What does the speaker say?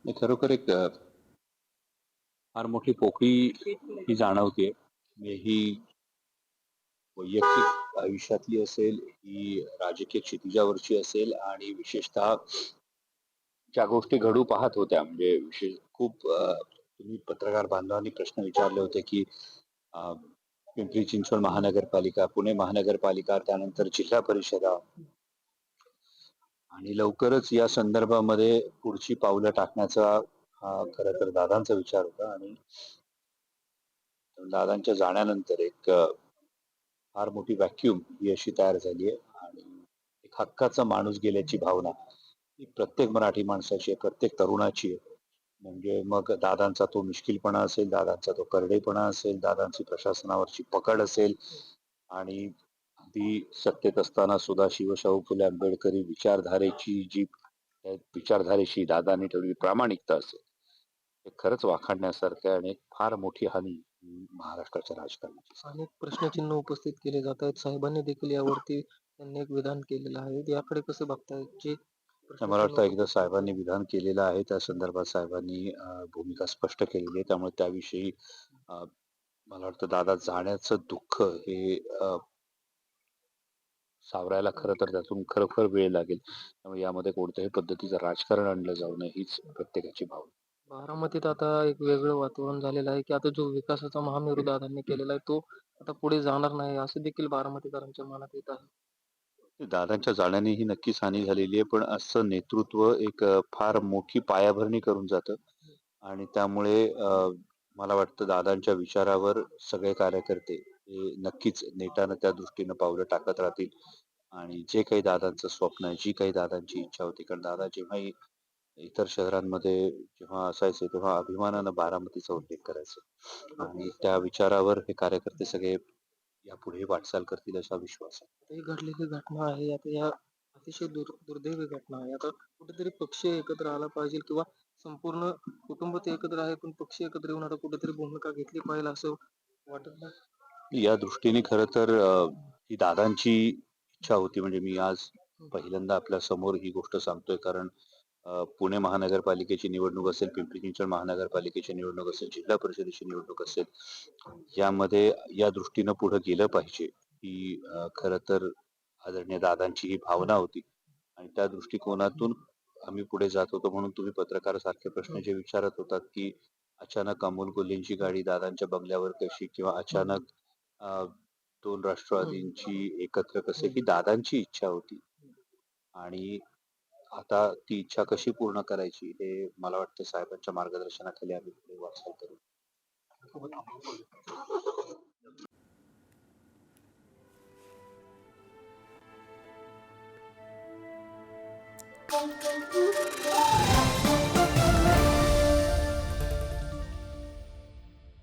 नाही, खरोखर एक फार मोठी पोकळी ही जाणवते. म्हणजे ही वैयक्तिक आयुष्यातली असेल, ही राजकीय क्षितिजावरची असेल आणि विशेषतः ज्या गोष्टी घडू पाहत होत्या म्हणजे विशेष खूप तुम्ही पत्रकार बांधवांनी प्रश्न विचारले होते की अ, पिंपरी चिंचवड महानगरपालिका, पुणे महानगरपालिका, त्यानंतर जिल्हा परिषदा आणि लवकरच या संदर्भामध्ये पुढची पावलं टाकण्याचा हा खरं तर दादांचा विचार होता. आणि दादांच्या जाण्यानंतर एक फार मोठी व्हॅक्यूम ही अशी तयार झाली आहे आणि एक हक्काचा माणूस गेल्याची भावना ही प्रत्येक मराठी माणसाची आहे, प्रत्येक तरुणाची आहे. म्हणजे मग दादांचा तो मिश्किलपणा असेल, दादांचा तो करडेपणा असेल, दादांची प्रशासनावरची पकड असेल आणि अगदी सत्तेत असताना सुद्धा शिवशाहू फुले आंबेडकरी विचारधारेची जी त्या विचारधारेशी दादांनी ठेवलेली प्रामाणिकता असेल, हे खरंच वाखाणण्यासारखं आहे आणि एक फार मोठी हानी महाराष्ट्राच्या राजकारणाची. अनेक प्रश्नचिन्ह उपस्थित केले जात आहेत. साहेबांनी देखील यावरती त्यांनी एक विधान केलेलं आहे. याकडे कसं बघताय? जे मला प्रश्नचिन्ह वाटतं एकदा उपस्थित साहेबांनी विधान केलेलं आहे, त्या संदर्भात साहेबांनी भूमिका स्पष्ट केलेली आहे. त्यामुळे त्याविषयी मला वाटतं दादा जाण्याचं दुःख हे सावरायला खरं तर त्यातून खरोखर वेळ लागेल. त्यामुळे यामध्ये कोणत्याही पद्धतीचं राजकारण आणलं जाऊ नये हीच प्रत्येकाची भावना. बारामतीत आता एक वेगळं वातावरण झालेलं आहे, की आता जो विकासाचा महामेरू दादांनी केलेला आहे, तो आता पुढे जाणार नाही, असं देखील बारामतीकरांच्या मनात येत आहे. दादांच्या जाण्याने ही नक्कीच हानी झालेली आहे, पण असं नेतृत्व एक फार मोठी पायाभरणी करून जातं आणि त्यामुळे मला वाटतं दादांच्या विचारावर सगळे कार्यकर्ते हे नक्कीच नेटानं त्या दृष्टीनं पावलं टाकत राहतील आणि जे काही दादांचं स्वप्न आहे, जी काही दादांची इच्छा होती, कारण दादा जेव्हाही इतर शहरांमध्ये जेव्हा असायचे तेव्हा अभिमानानं बारामतीचा उल्लेख करायचे आणि त्या विचारावर हे कार्यकर्ते सगळे यापुढे वाटचाल करतील असा विश्वास आहे. आता ही घडलेली घटना आहे, आता या अतिशय दुर्दैवी घटना आहे. आता कुठेतरी पक्ष एकत्र आला पाहिजे किंवा संपूर्ण कुटुंब ते एकत्र आहे, पण पक्ष एकत्र येऊन आता कुठेतरी भूमिका घेतली पाहिजे असं वाटत नाही. या दृष्टीने खरं तर ही दादांची इच्छा होती. म्हणजे मी आज पहिल्यांदा आपल्या समोर ही गोष्ट सांगतोय, कारण पुणे महानगरपालिकेची निवडणूक असेल, पिंपरी चिंचवड महानगरपालिकेची निवडणूक असेल, जिल्हा परिषदेची निवडणूक असेल, यामध्ये या दृष्टीनं पुढे गेलं पाहिजे ही खरं तर आदरणीय दादांची ही भावना होती आणि त्या दृष्टिकोनातून आम्ही पुढे जात होतो. म्हणून तुम्ही पत्रकार सारखे प्रश्न जे विचारत होतात की अचानक अमोल कोल्हेंची गाडी दादांच्या बंगल्यावर कशी किंवा अचानक अ, दोन राष्ट्रवादींची एकत्र कसे, ही दादांची इच्छा होती आणि आता ती इच्छा कशी पूर्ण करायची हे मला वाटतं साहेबांच्या मार्गदर्शनाखाली आम्ही पुढे वाटचाल करू.